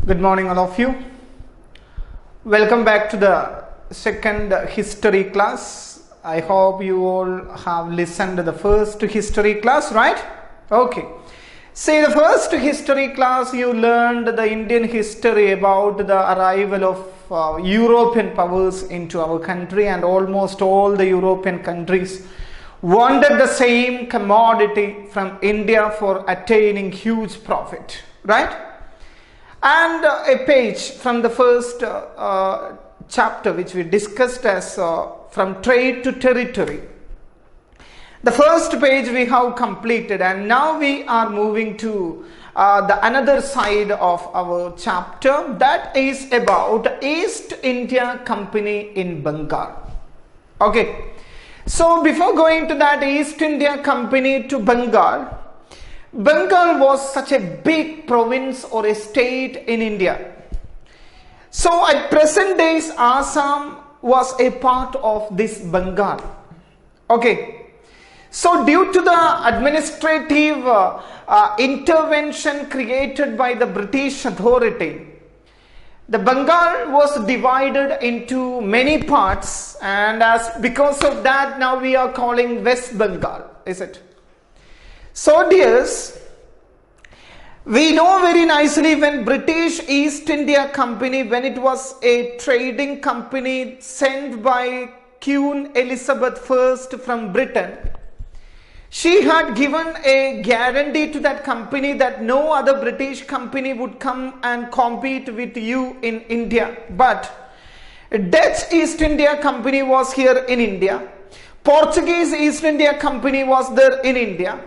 Good morning, all of you. Welcome back to the second history class. I hope you all have listened to the first history class, right? Okay. See, the first history class you learned the Indian history about the arrival of European powers into our country, and almost all the European countries wanted the same commodity from India for attaining huge profit, right? And a page from the first chapter which we discussed as from trade to territory. The first page we have completed, and now we are moving to the another side of our chapter, that is about East India Company in Bengal. Okay, so before going to that East India Company to Bengal, Bengal was such a big province or a state in India. So at present days, Assam was a part of this Bengal. Okay. So due to the administrative intervention created by the British authority, the Bengal was divided into many parts, and because of that now we are calling West Bengal, is it? So dears, we know very nicely when British East India Company, when it was a trading company sent by Queen Elizabeth I from Britain, she had given a guarantee to that company that no other British company would come and compete with you in India. But Dutch East India Company was here in India. Portuguese East India Company was there in India.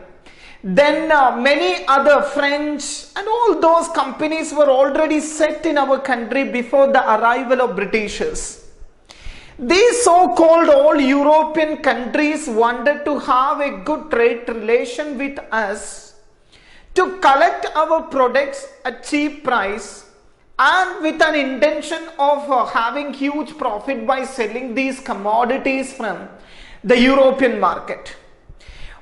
Then many other French and all those companies were already set in our country before the arrival of Britishers. These so-called all European countries wanted to have a good trade relation with us, to collect our products at cheap price and with an intention of having huge profit by selling these commodities from the European market.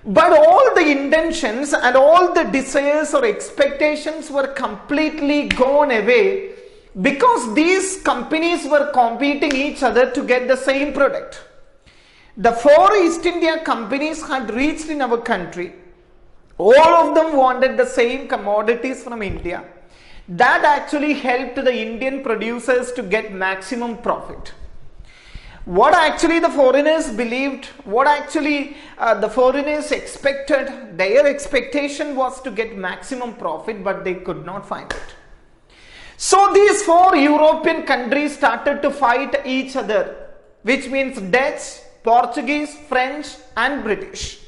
But all the intentions and all the desires or expectations were completely gone away because these companies were competing each other to get the same product. The four East India companies had reached in our country. All of them wanted the same commodities from India. That actually helped the Indian producers to get maximum profit. What actually the foreigners believed, what actually the foreigners expected, their expectation was to get maximum profit, but they could not find it. So these four European countries started to fight each other, which means Dutch, Portuguese, French and British.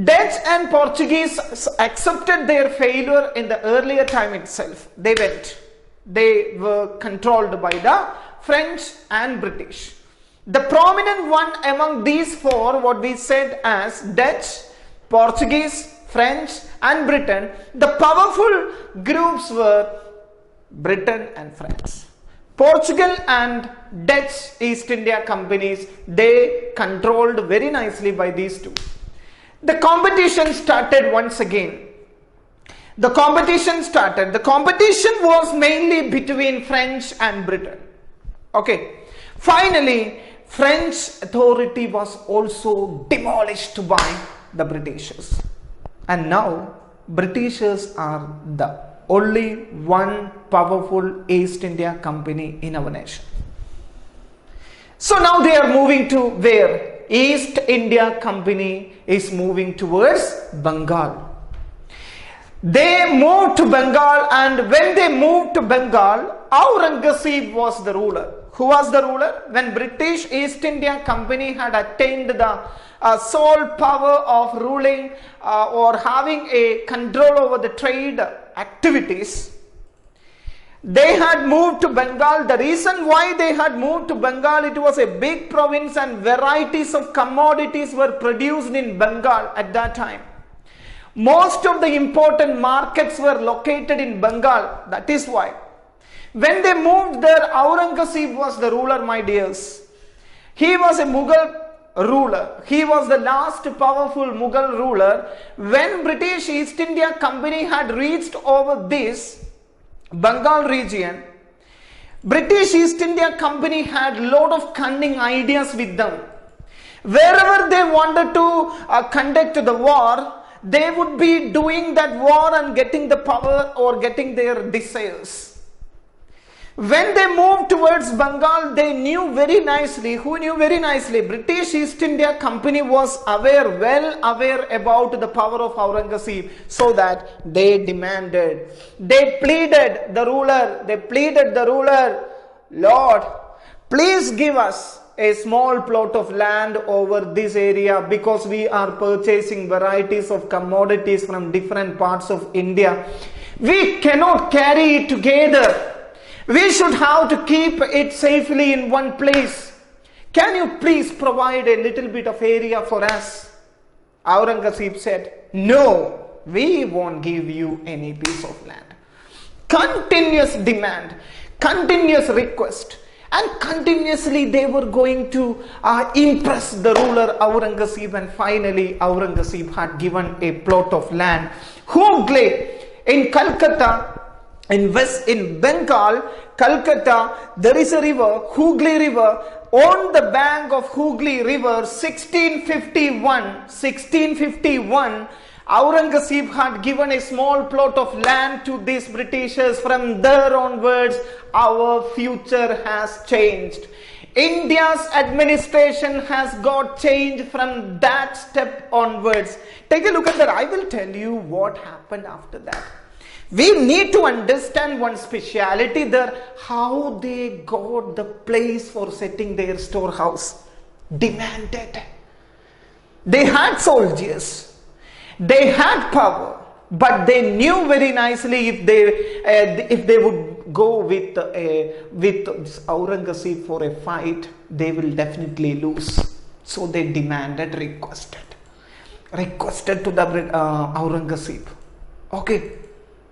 Dutch and Portuguese accepted their failure in the earlier time itself. They went. They were controlled by the French and British. The prominent one among these four, what we said as Dutch, Portuguese, French and Britain, the powerful groups were Britain and France. Portugal and Dutch East India companies, they controlled very nicely by these two. The competition started once again. The competition started. The competition was mainly between French and Britain. Okay. Finally, French authority was also demolished by the Britishers. And now, Britishers are the only one powerful East India Company in our nation. So now they are moving to where? East India Company is moving towards Bengal. They moved to Bengal, and when they moved to Bengal, Aurangzeb was the ruler. Who was the ruler? When British East India Company had attained the sole power of ruling or having a control over the trade activities, they had moved to Bengal. The reason why they had moved to Bengal, it was a big province and varieties of commodities were produced in Bengal at that time. Most of the important markets were located in Bengal. That is why. When they moved there, Aurangzeb was the ruler, my dears. He was a Mughal ruler. He was the last powerful Mughal ruler. When British East India Company had reached over this, Bengal region, British East India Company had lot of cunning ideas with them. Wherever they wanted to conduct the war, they would be doing that war and getting the power or getting their desires. When they moved towards Bengal, they knew very nicely. Who knew very nicely? British East India Company was aware, well aware about the power of Aurangzeb, so that they demanded, they pleaded the ruler, Lord, please give us a small plot of land over this area, because we are purchasing varieties of commodities from different parts of India. We cannot carry it together. We should have to keep it safely in one place. Can you please provide a little bit of area for us? Aurangzeb said, no, we won't give you any piece of land. Continuous demand, continuous request, and continuously they were going to impress the ruler Aurangzeb, and finally Aurangzeb had given a plot of land. Hooghly in Calcutta, in Bengal, Calcutta, there is a river, Hooghly River. On the bank of Hooghly River, 1651, Aurangzeb had given a small plot of land to these Britishers. From there onwards, our future has changed. India's administration has got changed from that step onwards. Take a look at that. I will tell you what happened after that. We need to understand one speciality there, how they got the place for setting their storehouse. Demanded. They had soldiers, they had power, but they knew very nicely if they would go with Aurangzeb for a fight, they will definitely lose. So they demanded, requested to the Aurangzeb. Okay.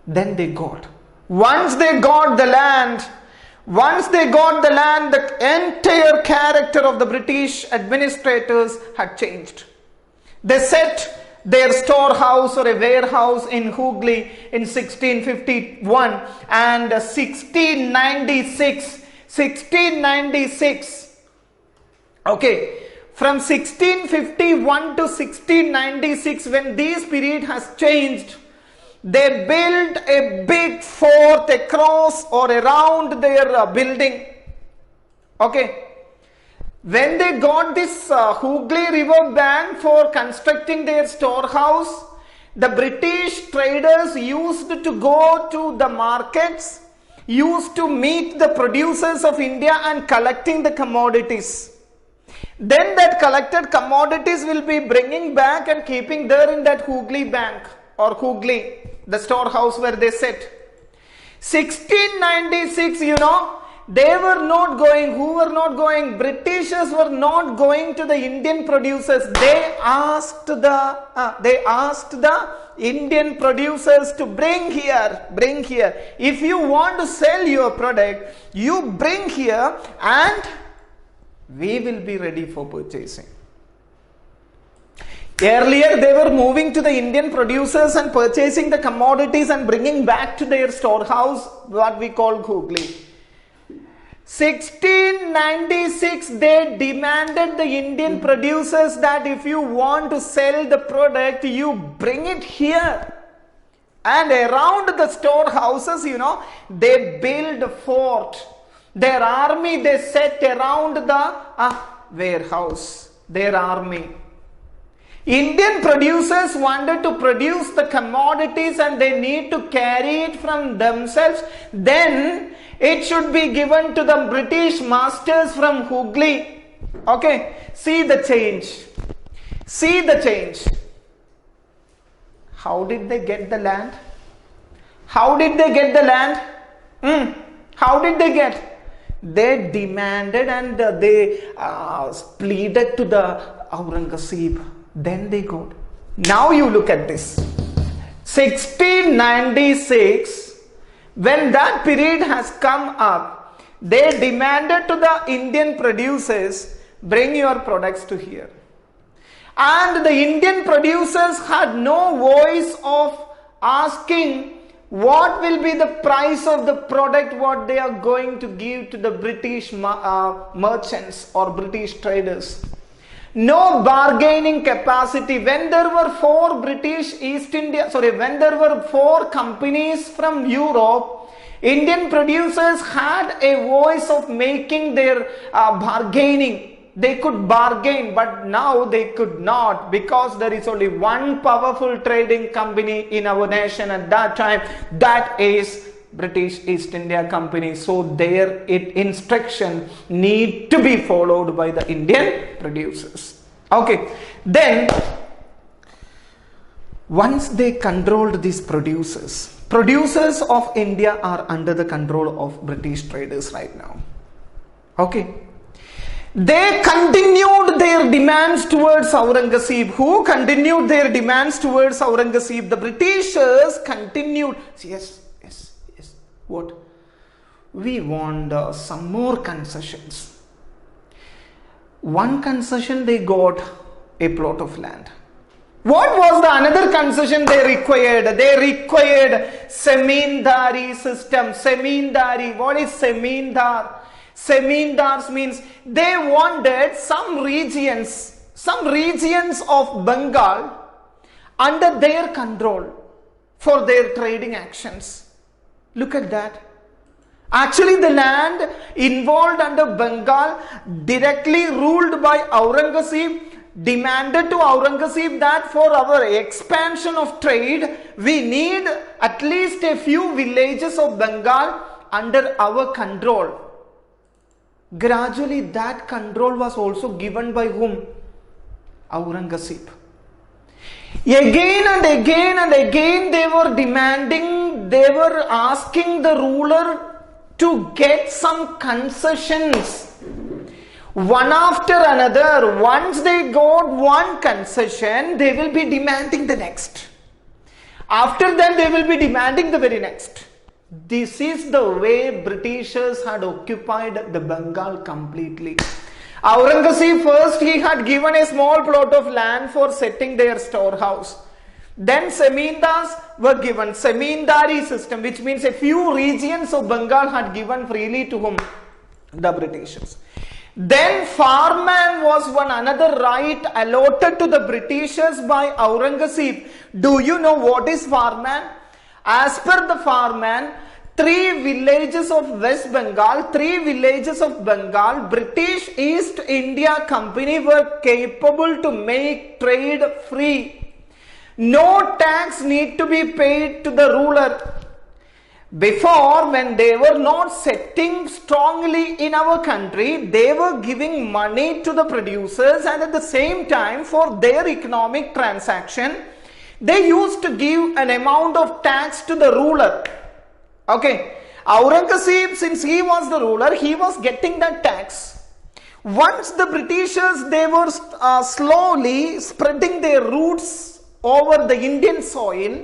Then they got. Once they got the land, the entire character of the British administrators had changed. They set their storehouse or a warehouse in Hooghly in 1651, and 1696. Okay. From 1651 to 1696, when this period has changed, they built a big fort across or around their building. Okay. When they got this Hooghly River bank for constructing their storehouse, the British traders used to go to the markets, used to meet the producers of India and collecting the commodities. Then that collected commodities will be bringing back and keeping there in that Hooghly bank or Hooghly, the storehouse where they set. 1696, they were not going. Who were not going? Britishers were not going to the Indian producers. They asked the Indian producers to bring here. If you want to sell your product, you bring here and we will be ready for purchasing. Earlier, they were moving to the Indian producers and purchasing the commodities and bringing back to their storehouse, what we call Hooghly. 1696, they demanded the Indian producers that if you want to sell the product, you bring it here. And around the storehouses, they build a fort. Their army, they set around the warehouse. Their army. Indian producers wanted to produce the commodities and they need to carry it from themselves. Then it should be given to the British masters from Hooghly. Okay, see the change. How did they get the land? How did they get? They demanded and they pleaded to the Aurangzeb. Then they got. Now you look at this. 1696, when that period has come up, they demanded to the Indian producers, bring your products to here. And the Indian producers had no voice of asking What will be the price of the product what they are going to give to the British merchants or British traders? No bargaining capacity. When there were when there were four companies from Europe, Indian producers had a voice of making their bargaining. They could bargain, but now they could not, because there is only one powerful trading company in our nation at that time, that is British East India Company. So their instruction need to be followed by the Indian producers. Okay, then once they controlled these producers of India are under the control of British traders right now. Okay. They continued their demands towards Aurangzeb. Who continued their demands towards Aurangzeb? The Britishers continued. Yes. What? We want some more concessions. One concession, they got a plot of land. What was the another concession they required? They required Zamindari system. Zamindari. What is Zamindar? Zamindars means they wanted some regions of Bengal under their control for their trading actions. Look at that. Actually, the land involved under Bengal, directly ruled by Aurangzeb, demanded to Aurangzeb that for our expansion of trade, we need at least a few villages of Bengal under our control. Gradually, that control was also given by whom? Aurangzeb. Again and again they were demanding, they were asking the ruler to get some concessions. One after another. Once they got one concession, they will be demanding the next. After that, they will be demanding the very next. This is the way Britishers had occupied the Bengal completely. Aurangzeb first, he had given a small plot of land for setting their storehouse. Then Zamindars were given Zamindari system, which means a few regions of Bengal had given freely to whom? The Britishers. Then farmland was one another right allotted to the Britishers by Aurangzeb. Do you know what is farmland? As per the farmland, 3 villages of West Bengal, 3 villages of Bengal, British East India Company were capable to make trade free. No tax need to be paid to the ruler. Before, when they were not setting strongly in our country, they were giving money to the producers, and at the same time, for their economic transaction, they used to give an amount of tax to the ruler. Okay, Aurangzeb, since he was the ruler, he was getting that tax. Once the Britishers, they were slowly spreading their roots over the Indian soil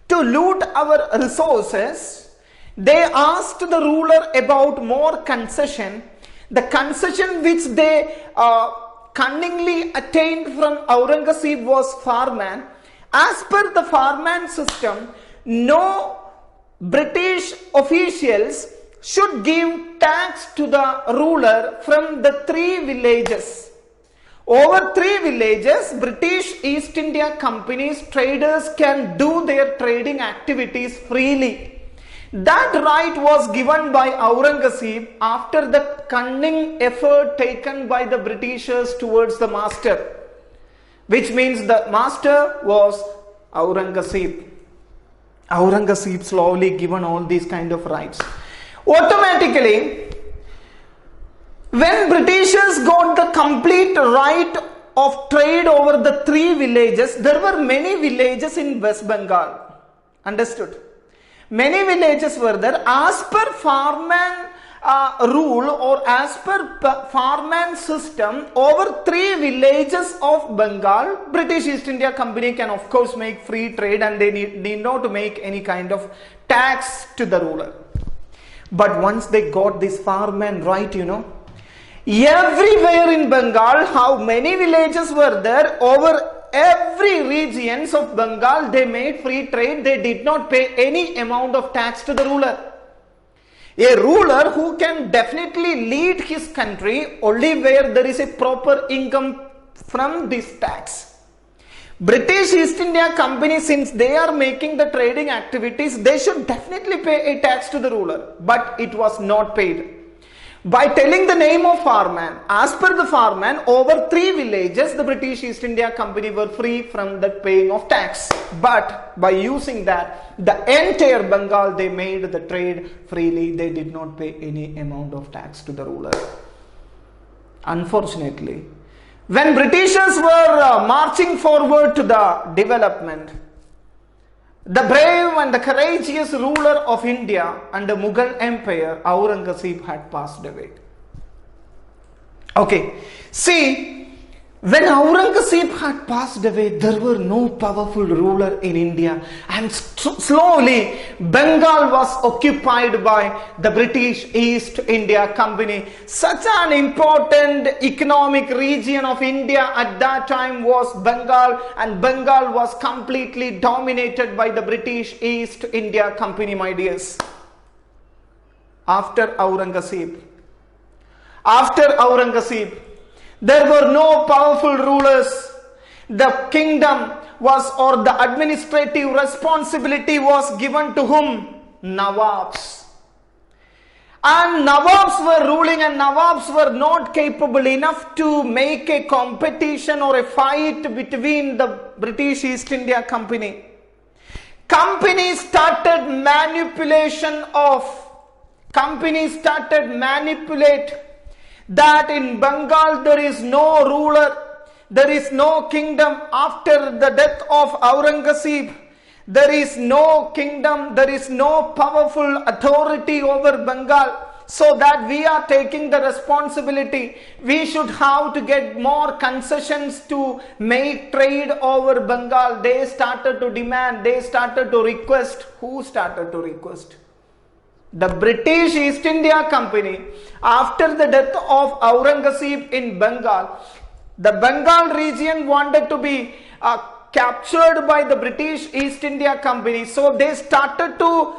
to loot our resources, they asked the ruler about more concession. The concession which they cunningly attained from Aurangzeb was farmland. As per the farmland system, no British officials should give tax to the ruler from the 3 villages. Over 3 villages, British East India Company's traders can do their trading activities freely. That right was given by Aurangzeb after the cunning effort taken by the Britishers towards the master, which means the master was Aurangzeb. Aurangzeb slowly given all these kind of rights. Automatically, when Britishers got the complete right of trade over the 3 villages, there were many villages in West Bengal. Understood? Many villages were there. As per farmland rule or as per farmland system, over 3 villages of Bengal, British East India Company can of course make free trade, and they need not to make any kind of tax to the ruler. But once they got this farmland right, everywhere in Bengal, how many villages were there? Over every regions of Bengal, they made free trade. They did not pay any amount of tax to the ruler. A ruler who can definitely lead his country only where there is a proper income from this tax. British East India Company, since they are making the trading activities, they should definitely pay a tax to the ruler, but it was not paid. By telling the name of farman, as per the farman, over 3 villages, the British East India Company were free from the paying of tax. But by using that, the entire Bengal, they made the trade freely. They did not pay any amount of tax to the ruler. Unfortunately, when Britishers were marching forward to the development, the brave and the courageous ruler of India and the Mughal Empire, Aurangzeb, had passed away. Okay, see, when Aurangzeb had passed away, there were no powerful ruler in India, and slowly Bengal was occupied by the British East India Company. Such an important economic region of India at that time was Bengal, and Bengal was completely dominated by the British East India Company, my dears. After Aurangzeb, there were no powerful rulers. The kingdom was, or the administrative responsibility was given to whom? Nawabs. And Nawabs were ruling, and Nawabs were not capable enough to make a competition or a fight between the British East India Company. Companies started manipulate that in Bengal there is no ruler, there is no kingdom. After the death of Aurangzeb, there is no kingdom, there is no powerful authority over Bengal. So that we are taking the responsibility. We should have to get more concessions to make trade over Bengal. They started to demand, they started to request. Who started to request? The British East India Company. After the death of Aurangzeb in Bengal, the Bengal region wanted to be captured by the British East India Company. So they started to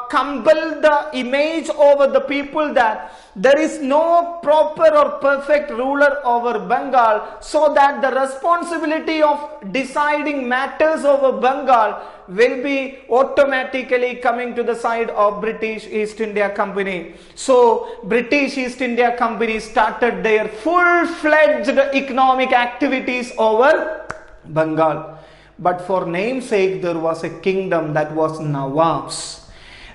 compel the image over the people that there is no proper or perfect ruler over Bengal, so that the responsibility of deciding matters over Bengal will be automatically coming to the side of British East India Company. So British East India Company started their full-fledged economic activities over Bengal. But for namesake, there was a kingdom that was Nawabs.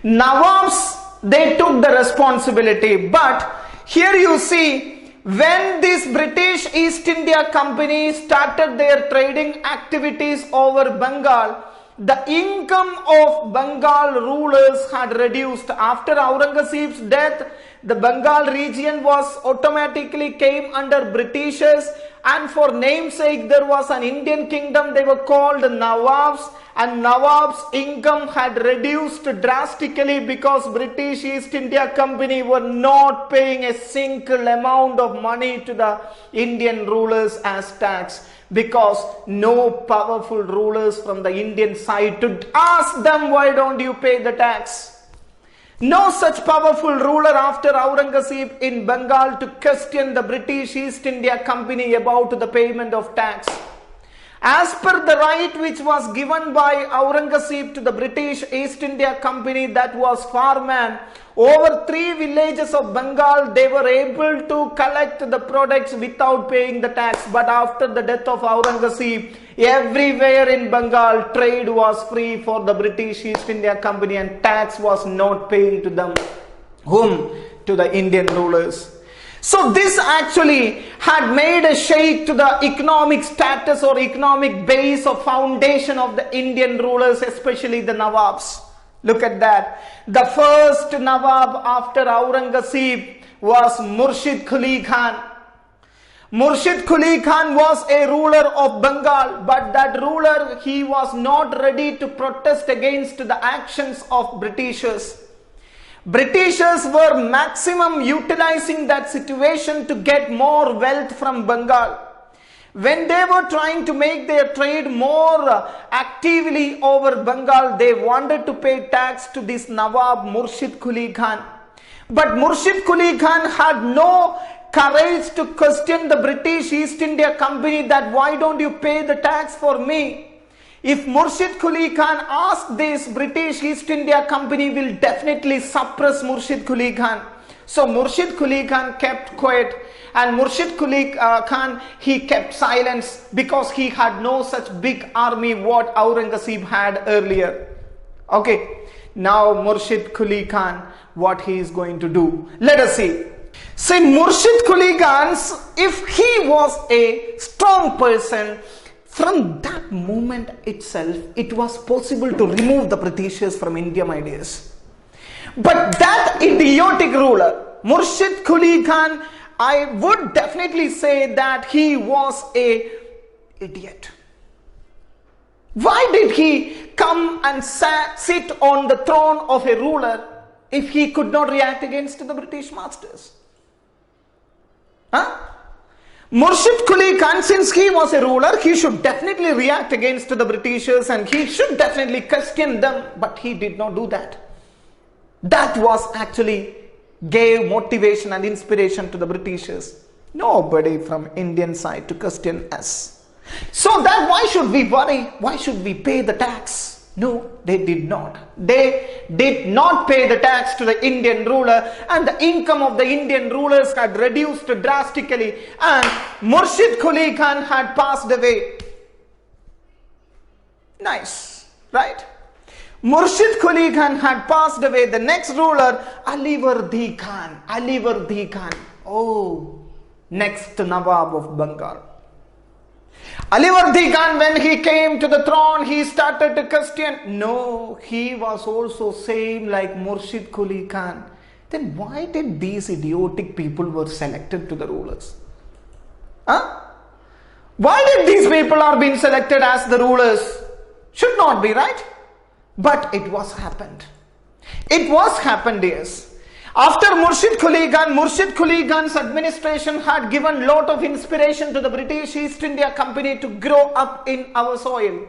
Nawabs, they took the responsibility. But here you see, when this British East India Company started their trading activities over Bengal, the income of Bengal rulers had reduced. After Aurangzeb's death, the Bengal region was automatically came under Britishers, and for namesake there was an Indian kingdom. They were called Nawabs, and Nawabs' income had reduced drastically because British East India Company were not paying a single amount of money to the Indian rulers as tax, because no powerful rulers from the Indian side to ask them, why don't you pay the tax? No such powerful ruler after Aurangzeb in Bengal to question the British East India Company about the payment of tax. As per the right which was given by Aurangzeb to the British East India Company, that was farmland, over 3 villages of Bengal, they were able to collect the products without paying the tax. But after the death of Aurangzeb, everywhere in Bengal, trade was free for the British East India Company, and tax was not paying to them. Whom? To the Indian rulers. So this actually had made a shake to the economic status or economic base or foundation of the Indian rulers, especially the Nawabs. Look at that. The first Nawab after Aurangzeb was Murshid Quli Khan. Murshid Quli Khan was a ruler of Bengal, but that ruler, he was not ready to protest against the actions of Britishers. Britishers were maximum utilizing that situation to get more wealth from Bengal. When they were trying to make their trade more actively over Bengal, they wanted to pay tax to this Nawab Murshid Quli Khan. But Murshid Quli Khan had no courage to question the British East India Company that why don't you pay the tax for me? If Murshid Quli Khan asked this, British East India Company will definitely suppress Murshid Quli Khan. So Murshid Quli Khan kept quiet, and Murshid Quli Khan, he kept silence because he had no such big army what Aurangzeb had earlier. Okay, now Murshid Quli Khan, what he is going to do? Let us see. See, Murshid Quli Khan, if he was a strong person, from that moment itself, it was possible to remove the Britishers from India, my dears. But that idiotic ruler, Murshid Quli Khan, I would definitely say that he was an idiot. Why did he come and sit on the throne of a ruler if he could not react against the British masters? Huh? Murshid Quli Khan, since he was a ruler, he should definitely react against the Britishers and he should definitely question them, but he did not do that. That was actually gave motivation and inspiration to the Britishers. Nobody from Indian side to question us. So that why should we worry? Why should we pay the tax? No, they did not. They did not pay the tax to the Indian ruler, and the income of the Indian rulers had reduced drastically, and Murshid Quli Khan had passed away. Nice, right? Murshid Quli Khan had passed away. The next ruler, Alivardi Khan. Alivardi Khan. Oh, next Nawab of Bengal. Alivardi Khan, when he came to the throne, he started to question. No, he was also same like Murshid Quli Khan. Then why did these idiotic people were selected to the rulers? Huh? Why did these people are being selected as the rulers? Should not be, right? But it was happened. It was happened, yes. After Murshid Quli Khan's administration had given lot of inspiration to the British East India Company to grow up in our soil.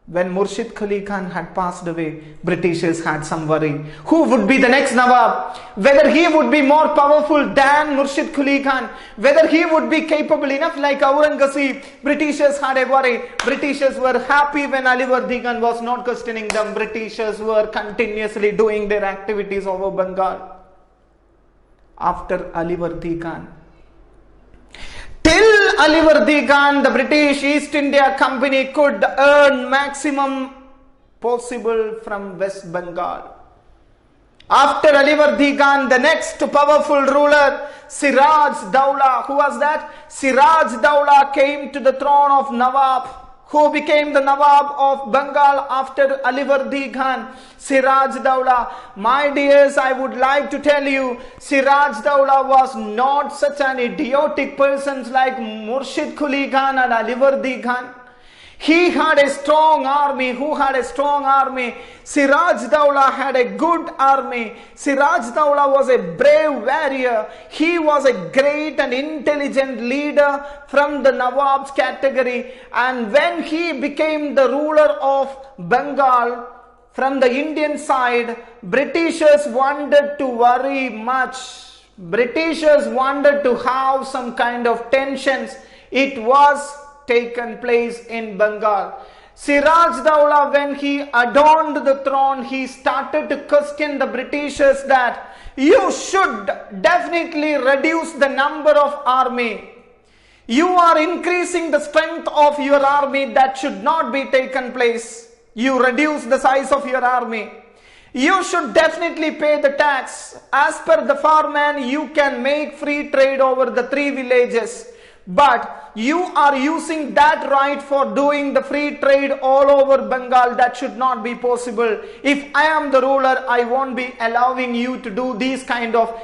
When Murshid Quli Khan had passed away, Britishers had some worry. Who would be the next Nawab? Whether he would be more powerful than Murshid Quli Khan, whether he would be capable enough like Aurangzeb. Britishers had a worry. Britishers were happy when Alivardi Khan was not questioning them. Britishers were continuously doing their activities over Bengal. After Alivardi Khan, till Alivardi Khan, the British East India Company could earn maximum possible from West Bengal. After Alivardi Khan, the next powerful ruler, Siraj Dowlah. Who was that? Siraj Dowlah came to the throne of Nawab. Who became the Nawab of Bengal after Alivardi Khan? Siraj Dowlah. My dears, I would like to tell you, Siraj Dowlah was not such an idiotic person like Murshid Quli Khan and Alivardi Khan. He had a strong army. Who had a strong army? Siraj Dowlah had a good army. Siraj Dowlah was a brave warrior. He was a great and intelligent leader from the Nawab's category. And when he became the ruler of Bengal, from the Indian side, Britishers wanted to worry much. Britishers wanted to have some kind of tensions. It was taken place in Bengal. Siraj Dowlah, when he adorned the throne, he started to question the Britishers that you should definitely reduce the number of army. You are increasing the strength of your army. That should not be taken place. You reduce the size of your army. You should definitely pay the tax. As per the farman, you can make free trade over the 3 villages. But you are using that right for doing the free trade all over Bengal. That should not be possible. If I am the ruler, I won't be allowing you to do these kind of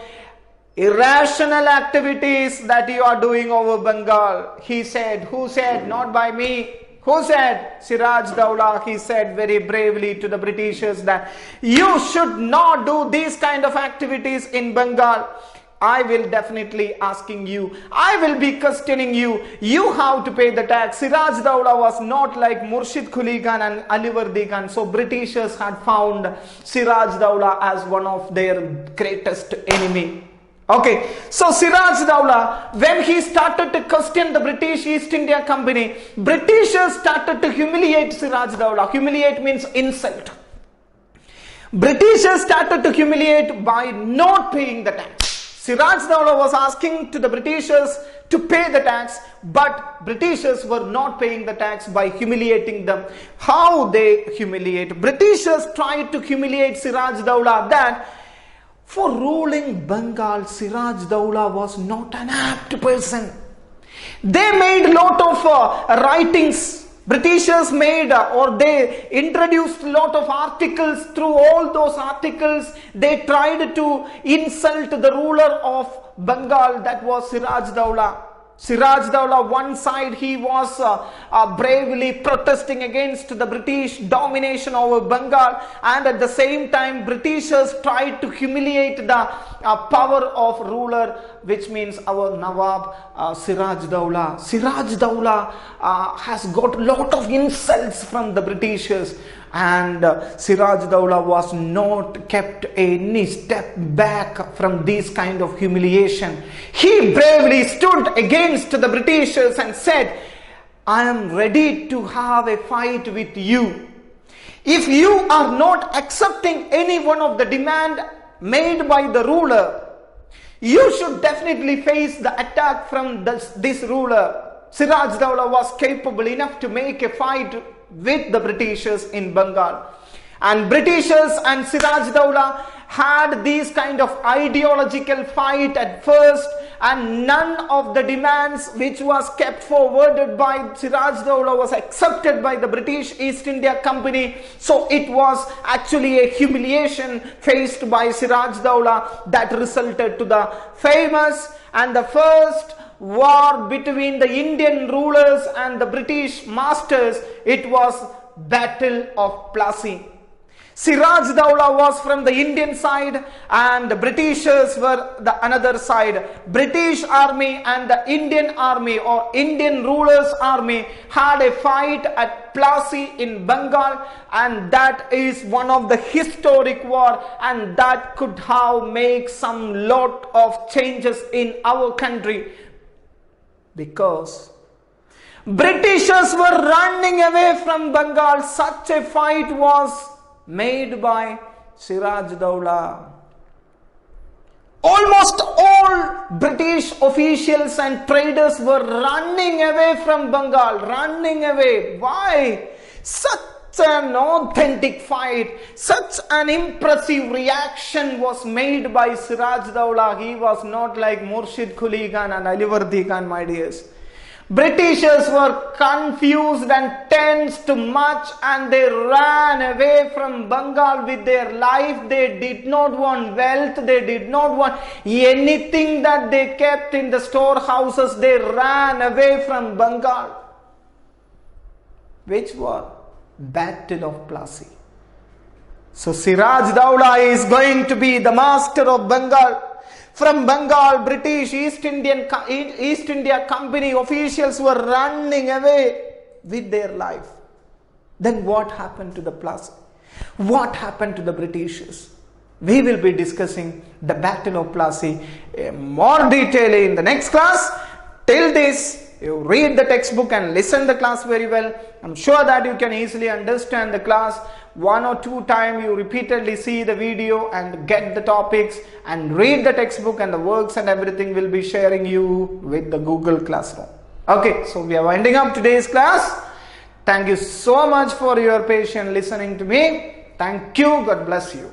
irrational activities that you are doing over Bengal. He said. Who said? Not by me. Who said? Siraj Dowlah. He said very bravely to the Britishers that you should not do these kind of activities in Bengal. I will definitely asking you, I will be questioning you, you have to pay the tax. Siraj Dowla was not like Murshid Quli Khan and Alivardi Khan. So Britishers had found Siraj Dowla as one of their greatest enemy. Okay, so Siraj Dowla, when he started to question the British East India Company, Britishers started to humiliate Siraj Dowla. Humiliate means insult. Britishers started to humiliate by not paying the tax. Siraj Dowla was asking to the Britishers to pay the tax, but Britishers were not paying the tax by humiliating them. How they humiliate? Britishers tried to humiliate Siraj Dowla that for ruling Bengal, Siraj Dowla was not an apt person. They made a lot of writings. Britishers made or they introduced a lot of articles. Through all those articles, they tried to insult the ruler of Bengal, that was Siraj Dowla. Siraj Dowla, one side he was bravely protesting against the British domination over Bengal, and at the same time Britishers tried to humiliate the power of ruler, which means our Nawab Siraj Dowla. Siraj Dowla has got a lot of insults from the Britishers, and Siraj Dowla was not kept any step back from this kind of humiliation. He bravely stood against the Britishers and said, I am ready to have a fight with you. If you are not accepting any one of the demand made by the ruler, you should definitely face the attack from this ruler. Siraj Dowla was capable enough to make a fight with the Britishers in Bengal. And Britishers and Siraj Dowla had this kind of ideological fight at first, and none of the demands which was kept forwarded by Siraj Dowla was accepted by the British East India Company. So it was actually a humiliation faced by Siraj Dowla that resulted to the famous and the first war between the Indian rulers and the British masters. It was Battle of Plassey. Siraj Dowla was from the Indian side and the Britishers were the another side. British army and the Indian army or Indian rulers army had a fight at Plassey in Bengal, and that is one of the historic war, and that could have made some lot of changes in our country, because Britishers were running away from Bengal. Such a fight was made by Siraj Dowla. Almost all British officials and traders were running away from Bengal, running away. Why? Such an authentic fight, such an impressive reaction was made by Siraj Dowla. He was not like Murshid Quli Khan and Alivardi Khan, my dears. Britishers were confused and tensed much, and they ran away from Bengal with their life. They did not want wealth, they did not want anything that they kept in the storehouses. They ran away from Bengal. Which war? Battle of Plassey. So Siraj Dowla is going to be the master of Bengal. From Bengal, British East India Company officials were running away with their life. Then what happened to the Plassey? What happened to the Britishers? We will be discussing the Battle of Plassey in more detail in the next class. Till this, you read the textbook and listen the class very well. I'm sure that you can easily understand the class. One or two times you repeatedly see the video and get the topics and read the textbook, and the works and everything will be sharing you with the Google Classroom. Okay, so we are winding up today's class. Thank you so much for your patience listening to me. Thank you. God bless you.